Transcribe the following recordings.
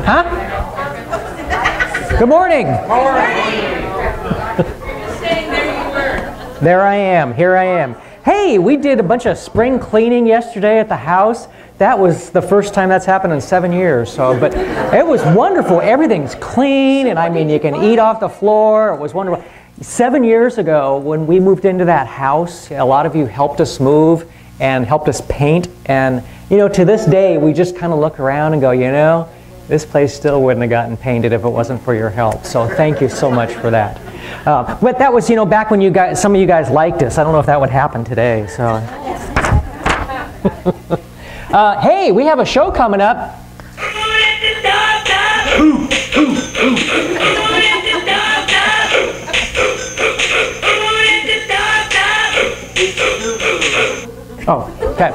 Huh? Good morning. There I am. Here I am. Hey, we did a bunch of spring cleaning yesterday at the house. That was the first time that's happened in 7 years. But it was wonderful. Everything's clean, and I mean, you can eat off the floor. It was wonderful. 7 years ago, when we moved into that house, a lot of you helped us move and helped us paint. And you know, to this day, we just kind of look around and go, you know, this place still wouldn't have gotten painted if it wasn't for your help. So thank you so much for that. But that was, you know, back when you guys, some of you guys liked us. I don't know if that would happen today. So, hey, we have a show coming up. Oh, okay.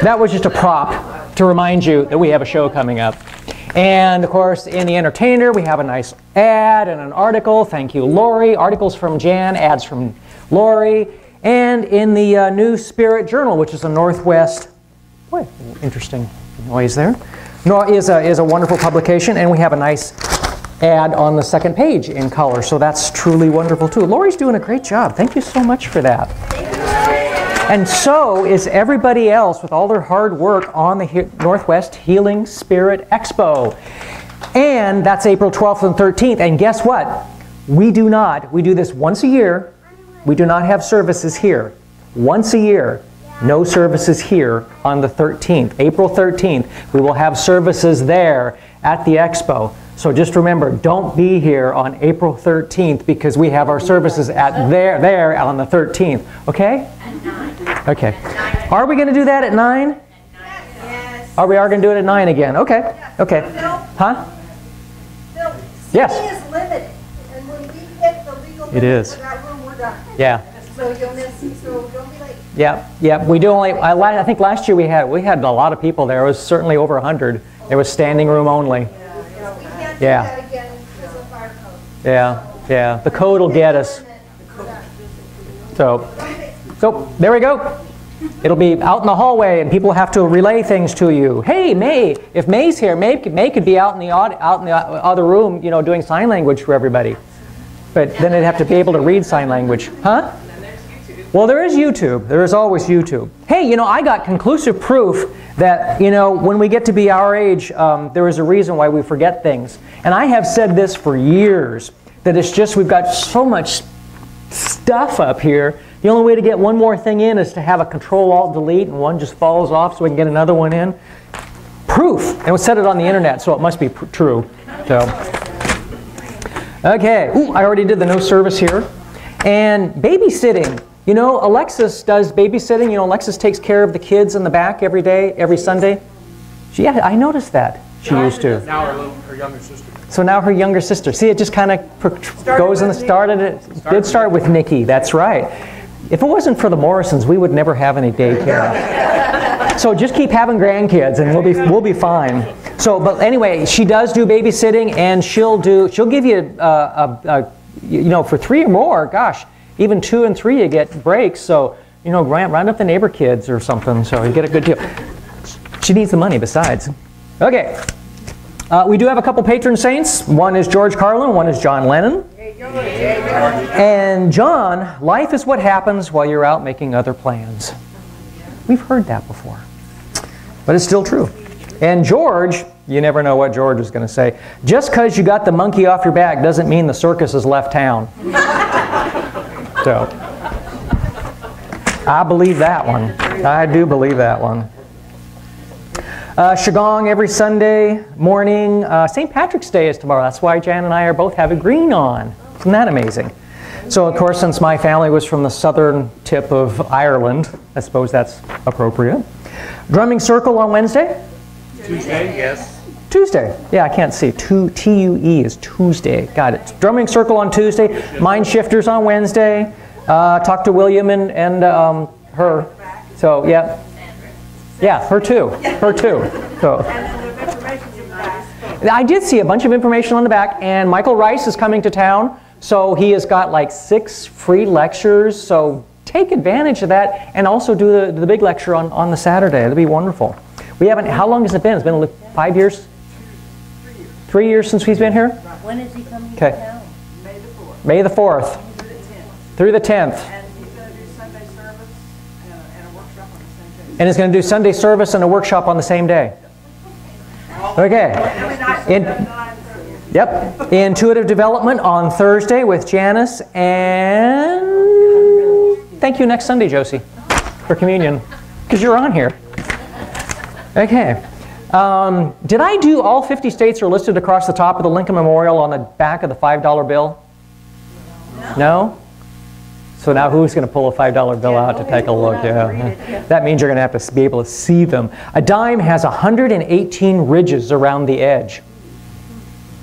That was just a prop to remind you that we have a show coming up. And of course, in the Entertainer, we have a nice ad and an article. Thank you, Lori. Articles from Jan, ads from Lori. And in the New Spirit Journal, which is a Northwest, boy, interesting noise there, is a wonderful publication. And we have a nice ad on the second page in color. So that's truly wonderful, too. Lori's doing a great job. Thank you so much for that. And so is everybody else with all their hard work on the Northwest Healing Spirit Expo. And that's April 12th and 13th. And guess what? We do this once a year. We do not have services here. Once a year, no services here on the 13th. April 13th, we will have services there at the Expo. So just remember, don't be here on April 13th because we have our services at there on the 13th. Okay? Okay. Are we going to do that at 9? Yes. Are we going to do it at 9 again? Okay. Okay. Huh? Yes. Seating is limited, and when we hit the legal It is. for that room, we're done. Yeah. So you'll miss. So don't be late. Yeah. Yeah. We do only. I think last year we had a lot of people there. It was certainly over 100. It was standing room only. Yeah, we can't do Yeah. that again because of fire code. Yeah. Yeah. The code will get us. So there we go. It'll be out in the hallway, and people have to relay things to you. Hey, May, if May's here, May could be out in the other room, you know, doing sign language for everybody. But then they'd have to be able to read sign language, huh? Well, there is YouTube. There is always YouTube. Hey, you know, I got conclusive proof that, you know, when we get to be our age, there is a reason why we forget things. And I have said this for years, that it's just we've got so much stuff up here. The only way to get one more thing in is to have a Control-Alt-Delete, and one just falls off so we can get another one in. Proof. And we said it on the internet, so it must be true. So, okay. Ooh, I already did the no service here. And babysitting. You know, Alexis does babysitting. You know, Alexis takes care of the kids in the back every day, every Sunday. Yeah, I noticed that. She used to. Now her younger sister. So now her younger sister. See, it just kind of goes in the did start with Nikki. That's right. If it wasn't for the Morrisons, we would never have any daycare. So just keep having grandkids, and we'll be fine. So, but anyway, she does do babysitting, and she'll give you you know, for 3 or more. Gosh, even 2 and 3 you get breaks. So you know, round up the neighbor kids or something. So you get a good deal. She needs the money besides. Okay. We do have a couple patron saints. One is George Carlin, one is John Lennon. And John, life is what happens while you're out making other plans. We've heard that before. But it's still true. And George, you never know what George is going to say. Just because you got the monkey off your back doesn't mean the circus has left town. So, I believe that one. I do believe that one. Qigong every Sunday morning. St. Patrick's Day is tomorrow. That's why Jan and I are both having green on. Isn't that amazing? So, of course, since my family was from the southern tip of Ireland, I suppose that's appropriate. Drumming circle on Wednesday? Tuesday, yes. Tuesday. Yeah, I can't see. T-U-E is Tuesday. Got it. Drumming circle on Tuesday. Mind shifters on Wednesday. Talk to William and her. So, yeah. Yeah, her too. Her too. So. I did see a bunch of information on the back, and Michael Rice is coming to town, so he has got like 6 free lectures, so take advantage of that, and also do the big lecture on the Saturday. It'll be wonderful. We haven't, how long has it been? It's been 5 years? 3 years since he's been here? When is he coming to Okay. town? May the 4th. Through the 10th. And he's going to do Sunday service and a workshop on the same day. And he's going to do Sunday service and a workshop on the same day. Okay. Yep. Intuitive development on Thursday with Janice. And thank you next Sunday, Josie, for communion, because you're on here. Okay. Did I do all 50 states are listed across the top of the Lincoln Memorial on the back of the $5 bill? No? So now who's going to pull a $5 bill out to take a look? Yeah. That means you're going to have to be able to see them. A dime has 118 ridges around the edge.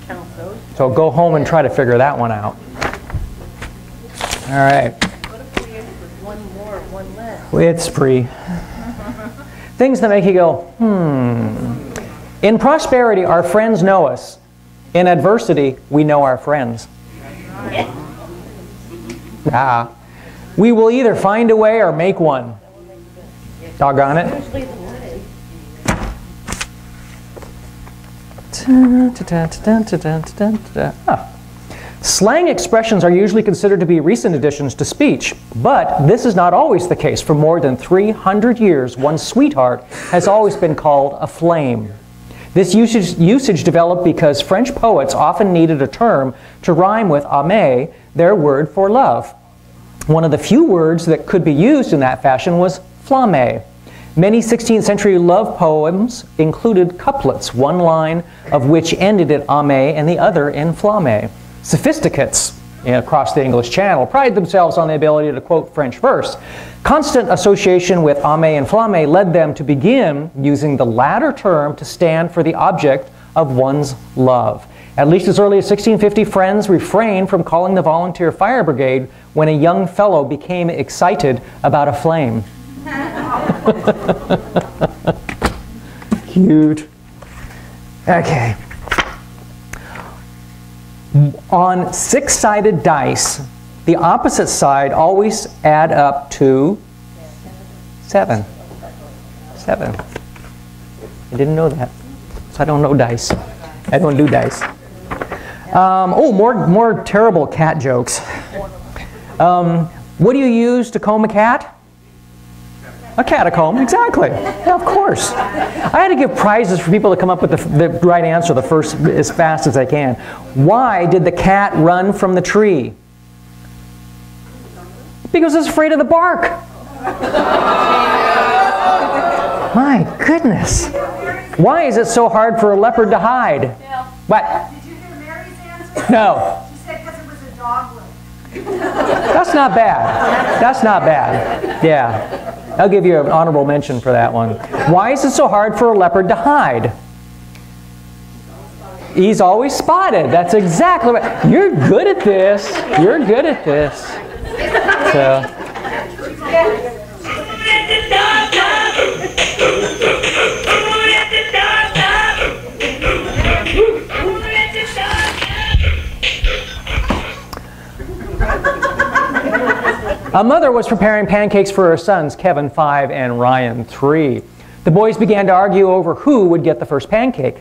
Count those. So go home and try to figure that one out. All right. What if we end with one more, one less? It's free. Things that make you go, In prosperity, our friends know us. In adversity, we know our friends. We will either find a way or make one. Doggone it. Slang expressions are usually considered to be recent additions to speech, but this is not always the case. For more than 300 years, one's sweetheart has always been called a flame. This usage developed because French poets often needed a term to rhyme with aimer, their word for love. One of the few words that could be used in that fashion was flamme. Many 16th century love poems included couplets, one line of which ended in aimer and the other in flamme. Sophisticates across the English Channel pride themselves on the ability to quote French verse. Constant association with aimer and flamme led them to begin using the latter term to stand for the object of one's love. At least as early as 1650, friends refrained from calling the volunteer fire brigade when a young fellow became excited about a flame. Cute. Okay. On 6-sided dice, the opposite side always add up to 7. 7. I didn't know that. So I don't know dice. I don't do dice. More terrible cat jokes. What do you use to comb a cat? A catacomb, exactly. Yeah, of course. I had to give prizes for people to come up with the right answer as fast as I can. Why did the cat run from the tree? Because it's afraid of the bark. My goodness. Why is it so hard for a leopard to hide? What? Did you hear Mary's answer? No. She said because it was a dog leg. That's not bad. That's not bad. Yeah. I'll give you an honorable mention for that one. Why is it so hard for a leopard to hide? He's always spotted. That's exactly right. You're good at this. You're good at this. So. A mother was preparing pancakes for her sons, Kevin 5 and Ryan 3. The boys began to argue over who would get the first pancake.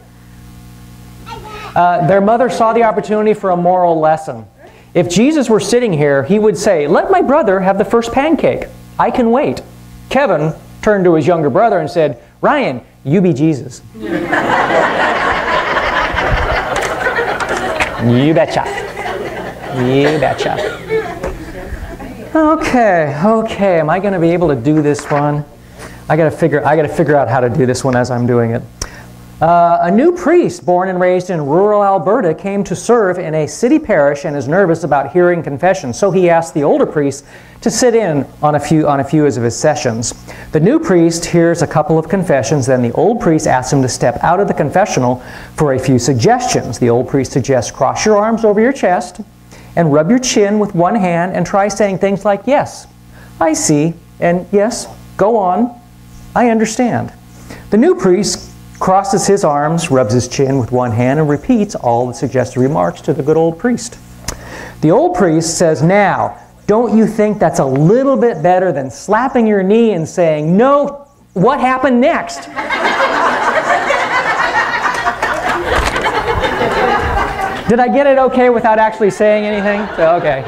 Their mother saw the opportunity for a moral lesson. If Jesus were sitting here, he would say, "Let my brother have the first pancake. I can wait." Kevin turned to his younger brother and said, "Ryan, you be Jesus." You betcha. You betcha. Okay. Am I going to be able to do this one? I got to figure out how to do this one as I'm doing it. A new priest born and raised in rural Alberta came to serve in a city parish and is nervous about hearing confession. So he asked the older priest to sit in on a few of his sessions. The new priest hears a couple of confessions, then the old priest asks him to step out of the confessional for a few suggestions. The old priest suggests cross your arms over your chest and rub your chin with one hand and try saying things like, "Yes, I see," and "Yes, go on, I understand." The new priest crosses his arms, rubs his chin with one hand, and repeats all the suggested remarks to the good old priest. The old priest says, "Now, don't you think that's a little bit better than slapping your knee and saying, 'No, what happened next?'" Did I get it okay without actually saying anything? So, okay,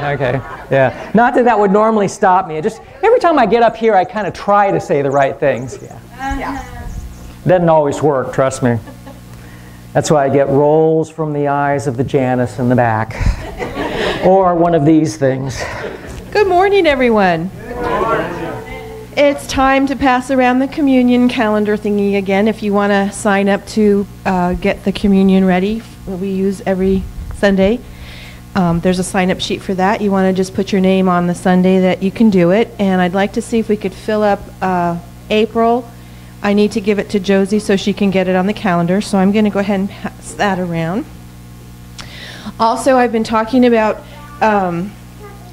yeah. Not that that would normally stop me. Just every time I get up here, I kind of try to say the right things. Yeah. Doesn't always work, trust me. That's why I get rolls from the eyes of the Janice in the back. Or one of these things. Good morning, everyone. It's time to pass around the communion calendar thingy again. If you want to sign up to get the communion ready, we use every Sunday. There's a sign-up sheet for that. You want to just put your name on the Sunday that you can do it. And I'd like to see if we could fill up April. I need to give it to Josie so she can get it on the calendar. So I'm going to go ahead and pass that around. Also, I've been talking about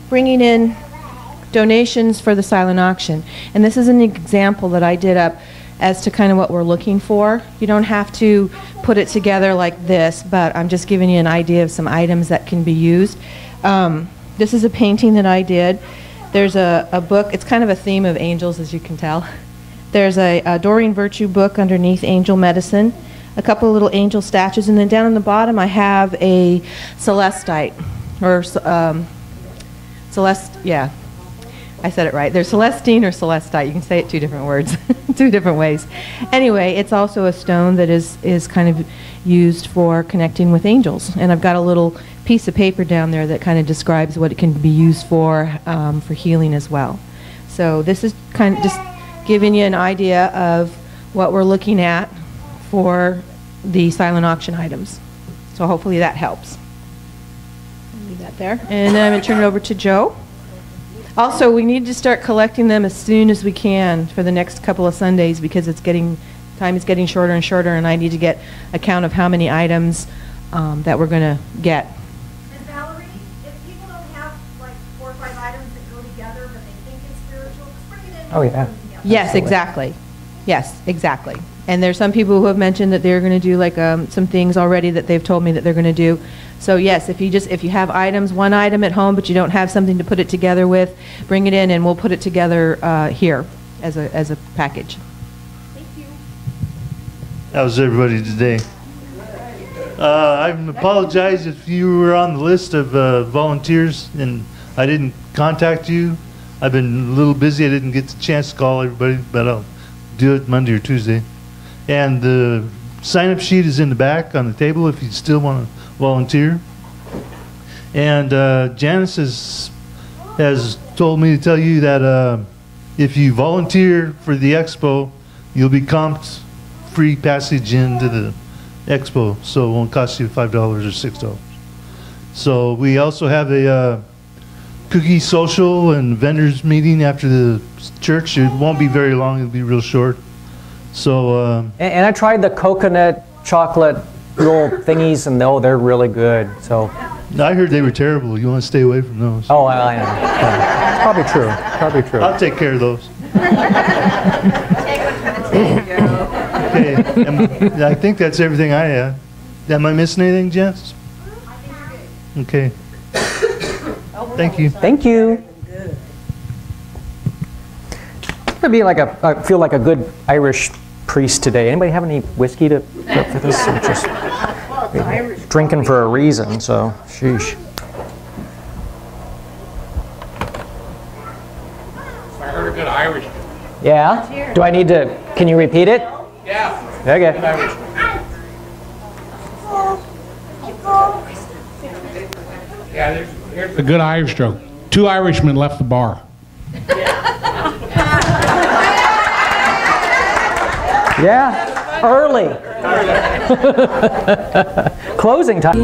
bringing in donations for the silent auction. And this is an example that I did up as to kind of what we're looking for. You don't have to put it together like this, but I'm just giving you an idea of some items that can be used. This is a painting that I did. There's a book. It's kind of a theme of angels, as you can tell. There's a Doreen Virtue book underneath Angel Medicine, a couple of little angel statues, and then down on the bottom I have a celestite, or Celeste, yeah. I said it right. There's Celestine or Celestite. You can say it two different words, two different ways. Anyway, it's also a stone that is kind of used for connecting with angels. And I've got a little piece of paper down there that kind of describes what it can be used for healing as well. So this is kind of just giving you an idea of what we're looking at for the silent auction items. So hopefully that helps. Leave that there. And then I'm going to turn it over to Joe. Also, we need to start collecting them as soon as we can for the next couple of Sundays because time is getting shorter and shorter, and I need to get a count of how many items that we're going to get. And Valerie, if people don't have like 4 or 5 items that go together, but they think it's spiritual, just bring it in. Oh, yeah. Yes, Absolutely. exactly. Yes, exactly. And there's some people who have mentioned that they're going to do like some things already that they've told me that they're going to do. So yes, if you have items, one item at home, but you don't have something to put it together with, bring it in and we'll put it together here as a package. Thank you. How's everybody today? I apologize if you were on the list of volunteers and I didn't contact you. I've been a little busy. I didn't get the chance to call everybody, but I'll do it Monday or Tuesday. And the sign-up sheet is in the back on the table if you still want to volunteer. And Janice has told me to tell you that if you volunteer for the Expo, you'll be comped free passage into the Expo, so it won't cost you $5 or $6. So we also have a cookie social and vendors meeting after the church. It won't be very long, it'll be real short. So And I tried the coconut chocolate little thingies, and they're really good. So I heard they were terrible. You want to stay away from those. oh, I know. Yeah. It's probably true. Probably true. I'll take care of those. Okay, and I think that's everything I have. Am I missing anything, Jess? Okay. Thank you. Thank you. It's gonna be like I feel like a good Irish priest today. Anybody have any whiskey to put for this? I'm just drinking for a reason, so sheesh. I heard a good Irish. Yeah? Do I need to, can you repeat it? Yeah. Okay. Irish. Yeah, here's a good Irish joke. 2 Irishmen left the bar. Yeah, early. Closing time.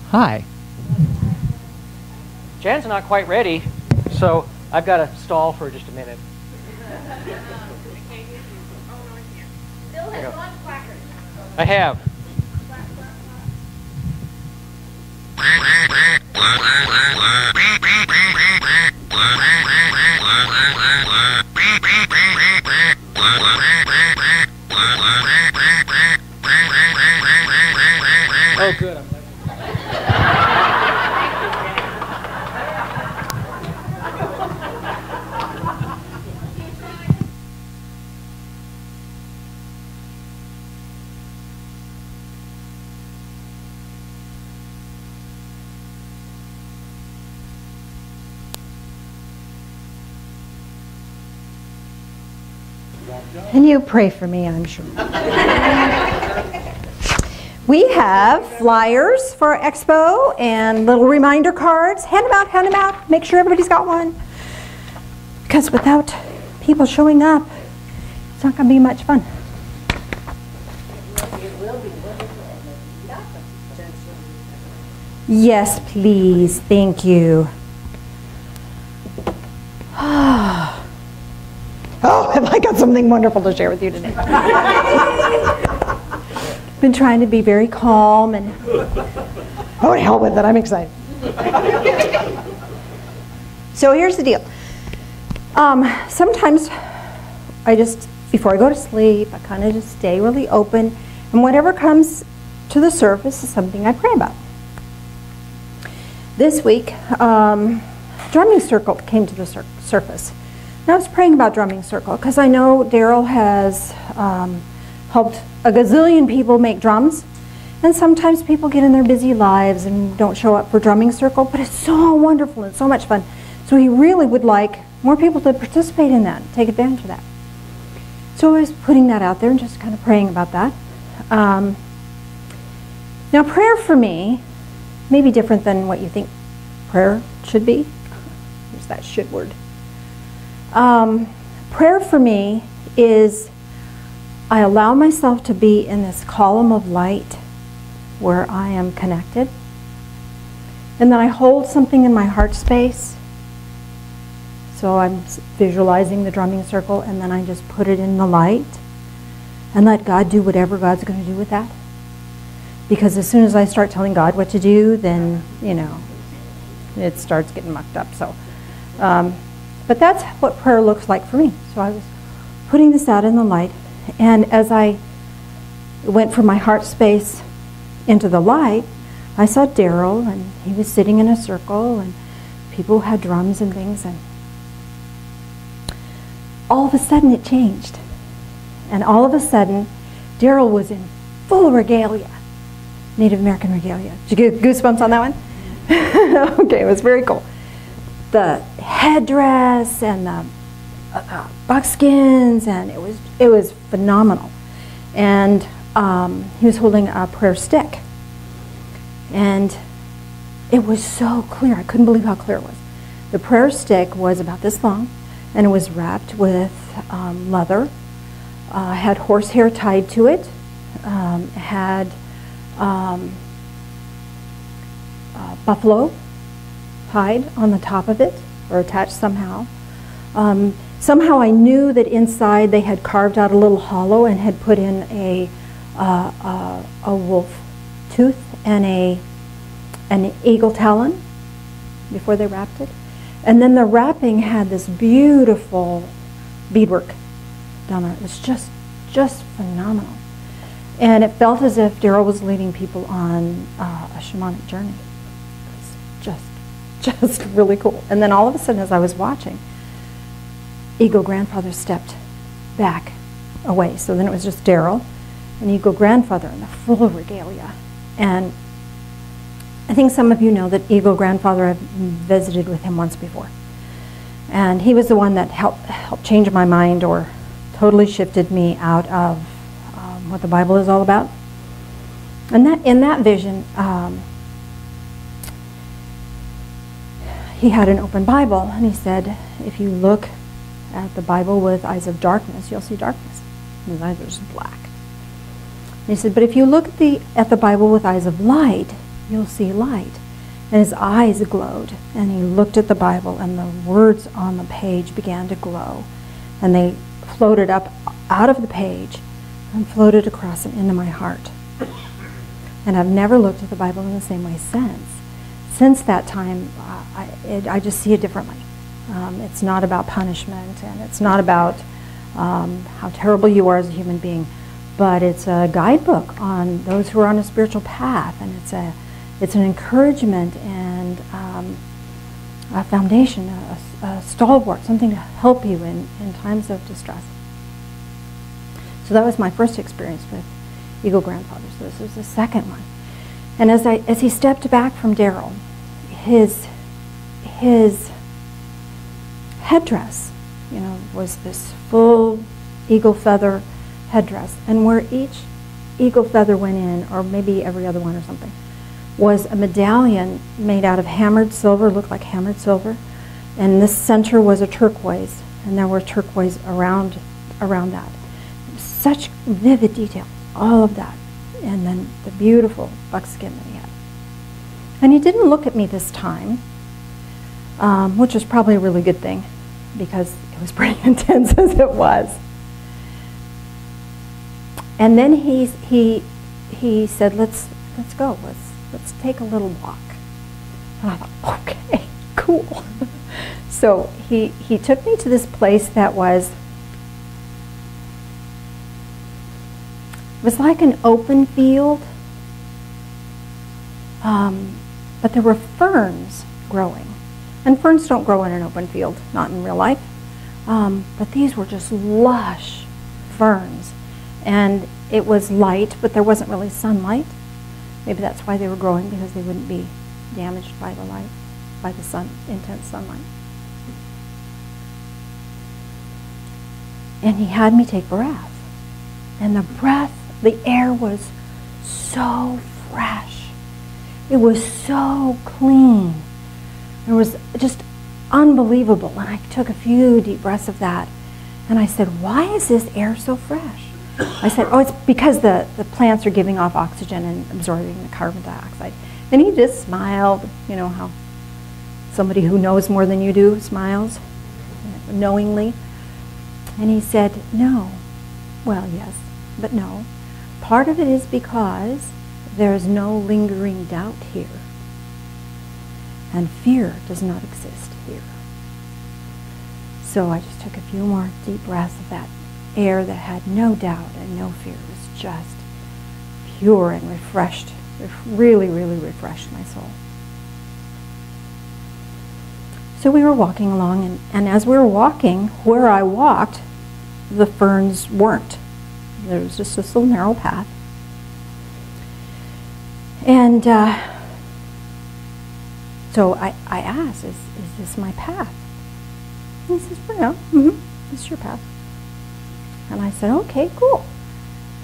Hi. Jan's not quite ready, so I've got to stall for just a minute. Bill has 1 placard. I have. Oh, good. And you pray for me, I'm sure. We have flyers for Expo and little reminder cards. Hand them out, hand them out. Make sure everybody's got one. Because without people showing up, it's not going to be much fun. Yes, please. Thank you. Oh, have I got something wonderful to share with you today. Been trying to be very calm and oh, to hell with it, I'm excited. So here's the deal. Sometimes I just, before I go to sleep, I kind of just stay really open, and whatever comes to the surface is something I pray about. This week, drumming circle came to the surface. And I was praying about drumming circle because I know Daryl has helped a gazillion people make drums, and sometimes people get in their busy lives and don't show up for drumming circle, but it's so wonderful and so much fun. So he really would like more people to participate in that, take advantage of that. So I was putting that out there and just kind of praying about that. Now prayer for me may be different than what you think prayer should be. There's that should word. Prayer for me is I allow myself to be in this column of light where I am connected, and then I hold something in my heart space. So I'm visualizing the drumming circle, and then I just put it in the light and let God do whatever God's going to do with that. Because as soon as I start telling God what to do, then, you know, it starts getting mucked up. So, but that's what prayer looks like for me. So I was putting this out in the light, and as I went from my heart space into the light, I saw Daryl, and he was sitting in a circle, and people had drums and things, and all of a sudden it changed. And all of a sudden, Daryl was in full regalia, Native American regalia. Did you get goosebumps on that one? Okay, it was very cool. The headdress and the buckskins, and it was phenomenal. And he was holding a prayer stick, and it was so clear. I couldn't believe how clear it was. The prayer stick was about this long, and it was wrapped with leather. Had horsehair tied to it. Had buffalo hide on the top of it, or attached somehow. Somehow I knew that inside they had carved out a little hollow and had put in a wolf tooth and an eagle talon before they wrapped it. And then the wrapping had this beautiful beadwork down there. It was just phenomenal. And it felt as if Daryl was leading people on a shamanic journey. It was just really cool. And then all of a sudden, as I was watching, Eagle Grandfather stepped back away. So then it was just Daryl and Eagle Grandfather in the full regalia. And I think some of you know that Eagle Grandfather, I've visited with him once before. And he was the one that helped change my mind, or totally shifted me out of what the Bible is all about. And in that vision, he had an open Bible, and he said, if you look at the Bible with eyes of darkness, you'll see darkness. And his eyes were just black. And he said, but if you look at the Bible with eyes of light, you'll see light. And his eyes glowed, and he looked at the Bible, and the words on the page began to glow, and they floated up out of the page and floated across and into my heart. And I've never looked at the Bible in the same way since. Since that time, I just see it differently. It's not about punishment, and it's not about how terrible you are as a human being, but it's a guidebook on those who are on a spiritual path, and it's an encouragement and a foundation, a stalwart, something to help you in times of distress. So that was my first experience with Eagle Grandfather. So this was the second one. And as he stepped back from Daryl, his headdress, was this full eagle feather headdress. And where each eagle feather went in, or maybe every other one or something, was a medallion made out of hammered silver, looked like hammered silver. And this center was a turquoise, and there were turquoise around that. Such vivid detail, all of that. And then the beautiful buckskin that he had. And he didn't look at me this time, which was probably a really good thing, because it was pretty intense as it was. And then he said, let's go, let's take a little walk. And I thought, okay, cool. So he took me to this place that was, it was like an open field, but there were ferns growing. And ferns don't grow in an open field, not in real life. But these were just lush ferns. And it was light, but there wasn't really sunlight. Maybe that's why they were growing, because they wouldn't be damaged by the light, by the sun, intense sunlight. And he had me take breath. And the air was so fresh. It was so clean. It was just unbelievable. And I took a few deep breaths of that. And I said, why is this air so fresh? I said, oh, it's because the plants are giving off oxygen and absorbing the carbon dioxide. And he just smiled, you know how somebody who knows more than you do smiles, knowingly. And he said, no. Well, yes, but no. Part of it is because there is no lingering doubt here. And fear does not exist here. So I just took a few more deep breaths of that air that had no doubt and no fear. It was just pure and refreshed. It really, really refreshed my soul. So we were walking along, and as we were walking, where I walked, the ferns weren't. There was just this little narrow path. And so I asked, is this my path? And he says, well, yeah, this is your path. And I said, okay, cool.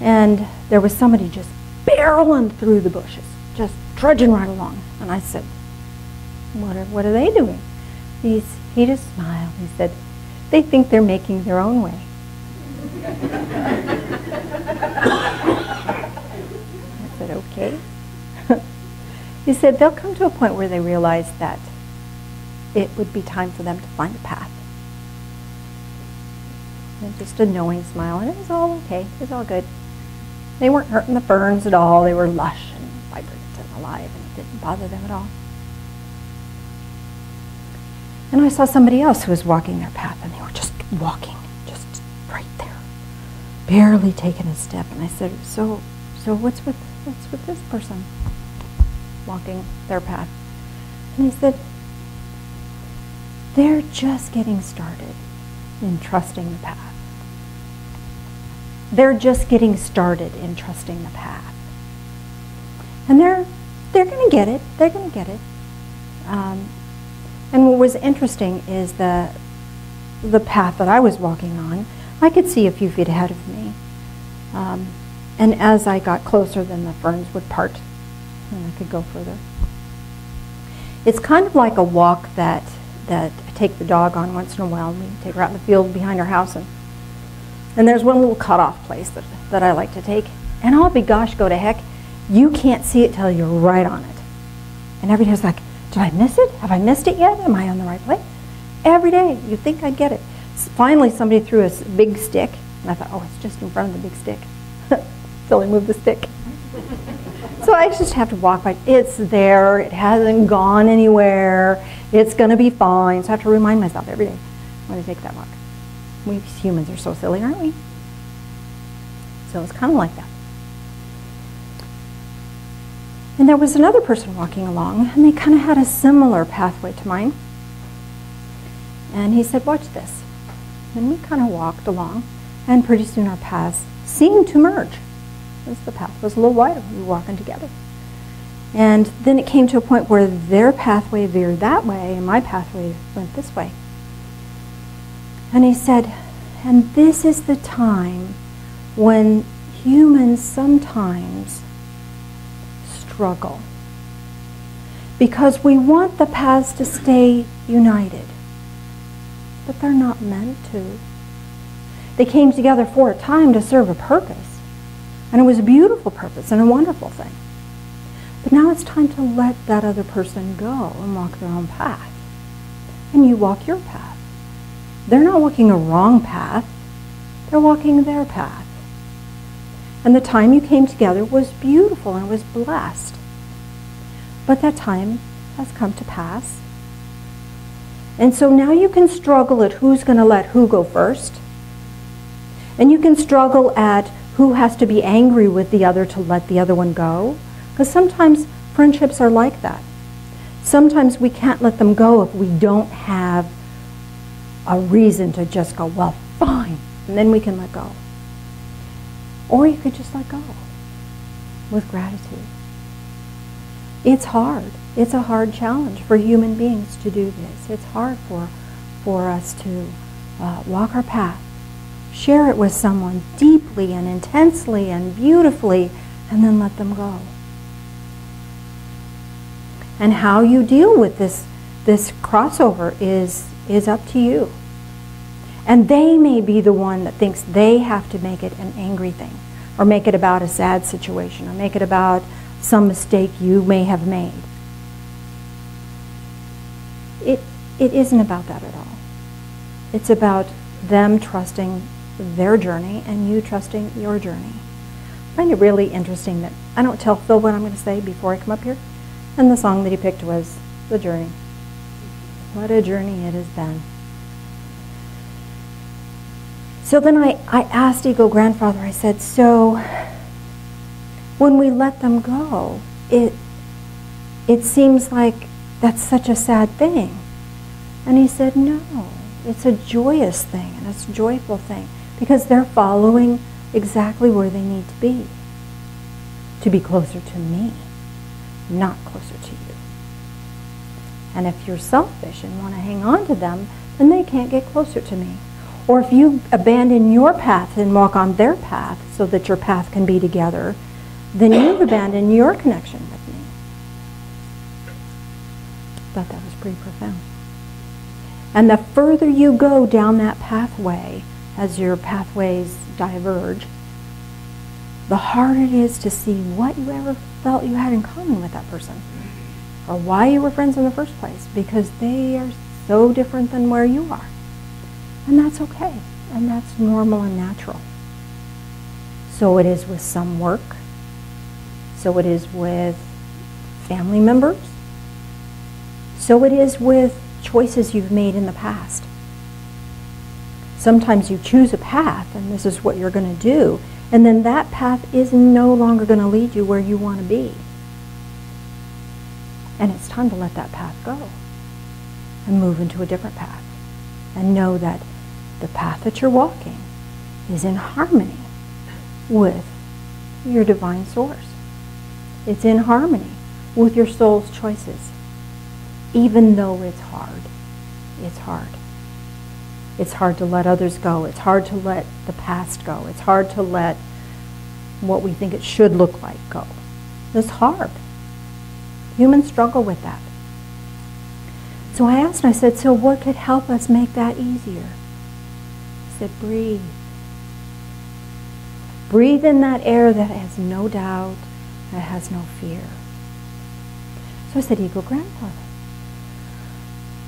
And there was somebody just barreling through the bushes, just trudging right along. And I said, what are they doing? He just smiled. He said, they think they're making their own way. I said, okay. He said, they'll come to a point where they realize that it would be time for them to find a path. And just a knowing smile, and it was all okay. It was all good. They weren't hurting the ferns at all. They were lush and vibrant and alive, and it didn't bother them at all. And I saw somebody else who was walking their path, and they were just walking, just right there, barely taking a step. And I said, so what's with this person walking their path? And he said, they're just getting started in trusting the path. They're just getting started in trusting the path. And they're going to get it. They're going to get it. And what was interesting is the path that I was walking on, I could see a few feet ahead of me. And as I got closer, then the ferns would part and I could go further. It's kind of like a walk that I take the dog on once in a while. We take her out in the field behind our house, and there's one little cutoff place that I like to take. And I'll be gosh go to heck, you can't see it till you're right on it. And every day it's like, did I miss it? Have I missed it yet? Am I on the right place? Every day, you'd think I'd get it. Finally, somebody threw a big stick, and I thought, oh, it's just in front of the big stick. So I moved the stick. So I just have to walk by. It's there. It hasn't gone anywhere. It's going to be fine. So I have to remind myself every day when I take that walk. We humans are so silly, aren't we? So it's kind of like that. And there was another person walking along, and they kind of had a similar pathway to mine. And he said, watch this. And we kind of walked along, and pretty soon our paths seemed to merge. As the path was a little wider, we were walking together. And then it came to a point where their pathway veered that way, and my pathway went this way. And he said, And this is the time when humans sometimes struggle. Because we want the paths to stay united. But they're not meant to. They came together for a time to serve a purpose. And it was a beautiful purpose and a wonderful thing. But now it's time to let that other person go and walk their own path. And you walk your path. They're not walking a wrong path. They're walking their path. And the time you came together was beautiful and it was blessed. But that time has come to pass. And so now you can struggle at who's going to let who go first. And you can struggle at who has to be angry with the other to let the other one go. Because sometimes friendships are like that. Sometimes we can't let them go if we don't have a reason to just go, well, fine, and then we can let go. Or you could just let go with gratitude. It's hard. It's a hard challenge for human beings to do this. It's hard for us to walk our path, share it with someone deeply and intensely and beautifully, and then let them go. And how you deal with this crossover is up to you. And they may be the one that thinks they have to make it an angry thing, or make it about a sad situation, or make it about some mistake you may have made. It isn't about that at all. It's about them trusting their journey and you trusting your journey. I find it really interesting that I don't tell Phil what I'm going to say before I come up here. And the song that he picked was The Journey. What a journey it has been. So then I asked Ego Grandfather, I said, so when we let them go, it seems like that's such a sad thing. And he said, no, it's a joyous thing and it's a joyful thing because they're following exactly where they need to be closer to me, not closer to you. And if you're selfish and want to hang on to them, then they can't get closer to me. Or if you abandon your path and walk on their path so that your path can be together, then you've abandoned your connection with me. Thought that was pretty profound. And the further you go down that pathway, as your pathways diverge, the harder it is to see what you ever felt you had in common with that person, or why you were friends in the first place, because they are so different than where you are. And that's okay, and that's normal and natural. So it is with some work, so it is with family members, so it is with choices you've made in the past. Sometimes you choose a path, and this is what you're going to do, and then that path is no longer going to lead you where you want to be. And it's time to let that path go and move into a different path and know that the path that you're walking is in harmony with your divine source. It's in harmony with your soul's choices. Even though it's hard. It's hard. It's hard to let others go. It's hard to let the past go. It's hard to let what we think it should look like go. It's hard. Humans struggle with that. So I asked, I said, so what could help us make that easier? I said, breathe. Breathe in that air that has no doubt, that has no fear. So I said, Ego Grandfather,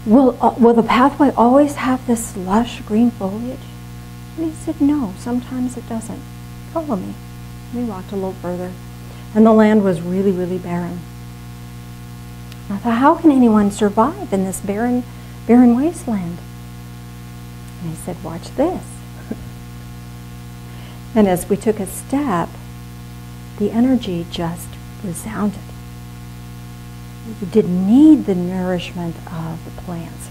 will the pathway always have this lush green foliage? And he said, no, sometimes it doesn't. Follow me. We walked a little further, and the land was really, really barren. And I thought, how can anyone survive in this barren wasteland? And he said, watch this. And as we took a step, the energy just resounded. You didn't need the nourishment of the plants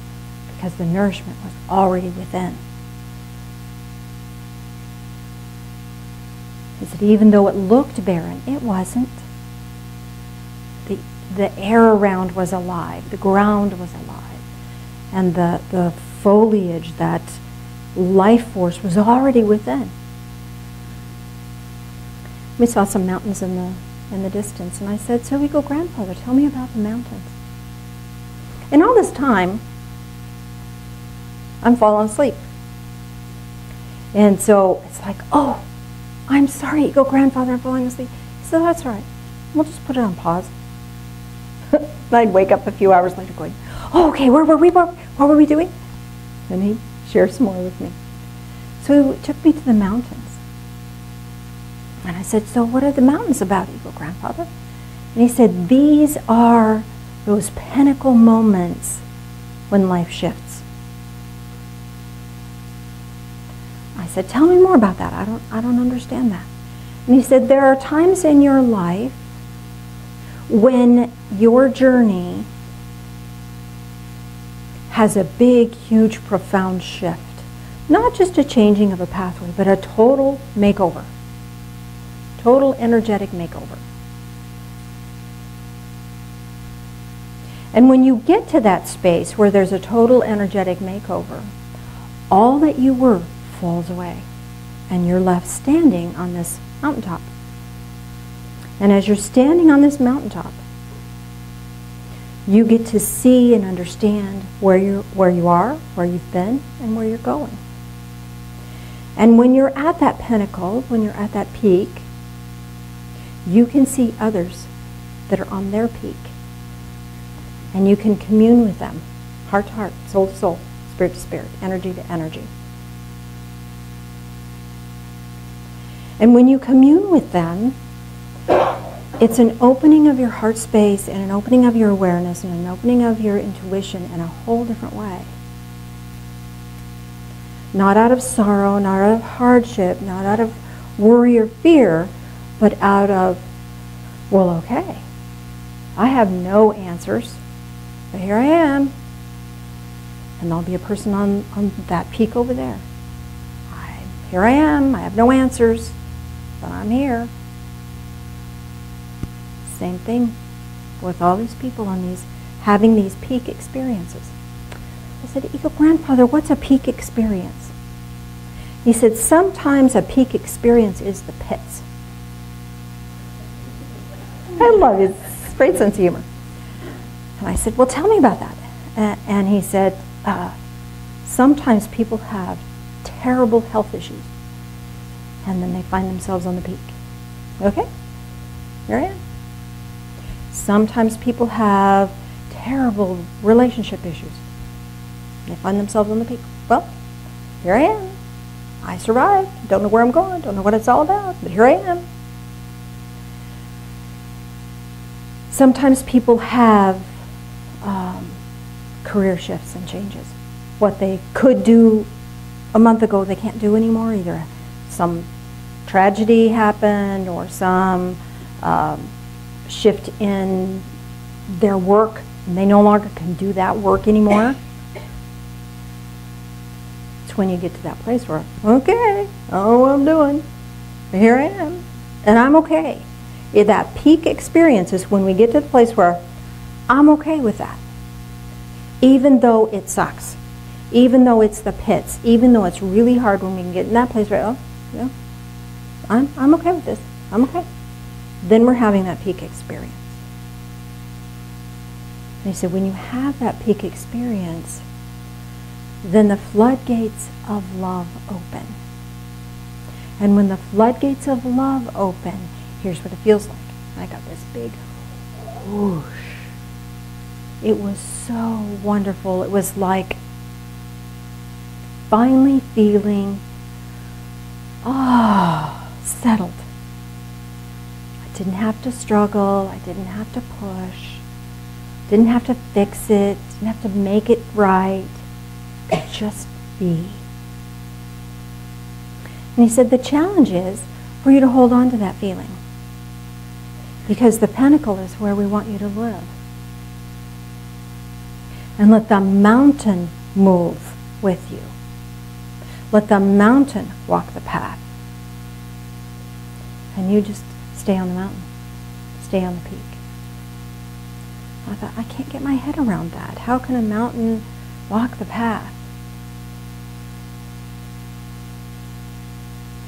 because the nourishment was already within. He said, even though it looked barren, it wasn't. The air around was alive. The ground was alive. And the foliage that life force was already within. We saw some mountains in the distance, and I said, "So we go, grandfather, tell me about the mountains." And all this time, I'm falling asleep. And so it's like, "Oh, I'm sorry, Eagle grandfather, I'm falling asleep." He said, "That's all right. We'll just put it on pause." I'd wake up a few hours later going, "Oh, okay, where were we? What were we doing?" And he'd share some more with me. So he took me to the mountains. And I said, "So what are the mountains about, Eagle grandfather?" And he said, "These are those pinnacle moments when life shifts." I said, "Tell me more about that. I don't understand that." And he said, "There are times in your life when your journey has a big, huge, profound shift. Not just a changing of a pathway, but a total makeover. Total energetic makeover. And when you get to that space where there's a total energetic makeover, all that you were falls away, and you're left standing on this mountaintop. And as you're standing on this mountaintop, you get to see and understand where you are, where you've been, and where you're going. And when you're at that pinnacle, when you're at that peak, you can see others that are on their peak. And you can commune with them, heart to heart, soul to soul, spirit to spirit, energy to energy. And when you commune with them, it's an opening of your heart space and an opening of your awareness and an opening of your intuition in a whole different way. Not out of sorrow, not out of hardship, not out of worry or fear, but out of, well, okay, I have no answers, but here I am. And there'll be a person on that peak over there. Here I am, I have no answers, but I'm here. Same thing with all these people having these peak experiences. I said, "Eagle grandfather, what's a peak experience?" He said, "Sometimes a peak experience is the pits." I love his great sense of humor. And I said, "Well, tell me about that." And he said, "Sometimes people have terrible health issues, and then they find themselves on the peak." Okay, here I am. Sometimes people have terrible relationship issues. They find themselves on the peak. Well, here I am. I survived. Don't know where I'm going. Don't know what it's all about, but here I am. Sometimes people have career shifts and changes. What they could do a month ago, they can't do anymore. Either some tragedy happened or some shift in their work, and they no longer can do that work anymore. It's when you get to that place where, okay, I don't know what I'm doing, but here I am, and I'm okay. That peak experience is when we get to the place where I'm okay with that. Even though it sucks, even though it's the pits, even though it's really hard, when we can get in that place where, oh, yeah, I'm okay with this, I'm okay. Then we're having that peak experience. And he said, when you have that peak experience, then the floodgates of love open. And when the floodgates of love open, here's what it feels like. I got this big whoosh. It was so wonderful. It was like finally feeling, settled. I didn't have to struggle. I didn't have to push. Didn't have to fix it. Didn't have to make it right. I could just be. And he said the challenge is for you to hold on to that feeling, because the pinnacle is where we want you to live. And let the mountain move with you. Let the mountain walk the path. And you just stay on the mountain. Stay on the peak. I thought, I can't get my head around that. How can a mountain walk the path?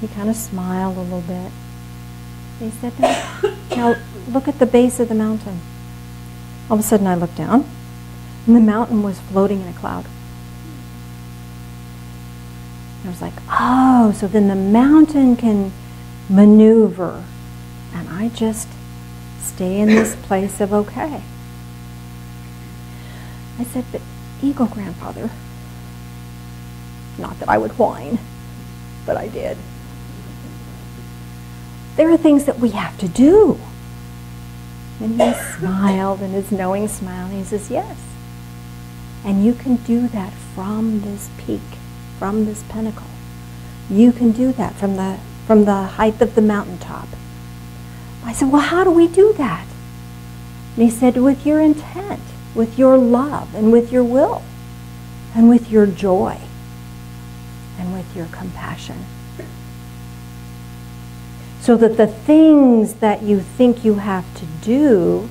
He kind of smiled a little bit. He said, now look at the base of the mountain. All of a sudden I looked down, and the mountain was floating in a cloud. I was like, oh, so then the mountain can maneuver, and I just stay in this place of okay. I said, but Eagle Grandfather, not that I would whine, but I did. There are things that we have to do. And he smiled, and his knowing smile, and he says, yes. And you can do that from this peak, from this pinnacle. You can do that from the height of the mountaintop. I said, well, how do we do that? And he said, with your intent, with your love, and with your will, and with your joy, and with your compassion. So that the things that you think you have to do,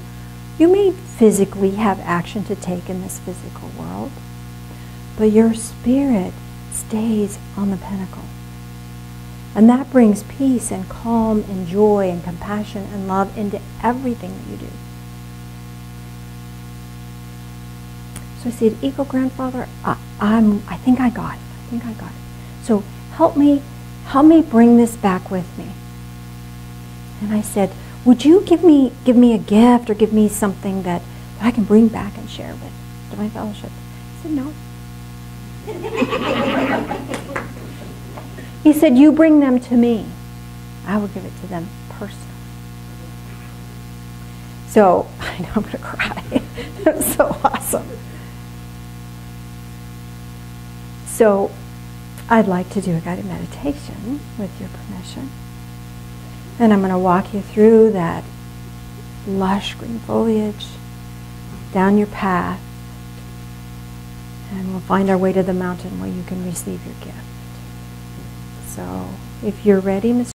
you may physically have action to take in this physical world, but your spirit stays on the pinnacle. And that brings peace and calm and joy and compassion and love into everything that you do. So I said, Eagle Grandfather, I think I got it. I think I got it. So help me bring this back with me. And I said, would you give me a gift or give me something that I can bring back and share with my fellowship? I said, no. He said, you bring them to me. I will give it to them personally. So, I know I'm going to cry. That was so awesome. So, I'd like to do a guided meditation with your permission. And I'm going to walk you through that lush green foliage, down your path, and we'll find our way to the mountain where you can receive your gift. So, if you're ready, Mr.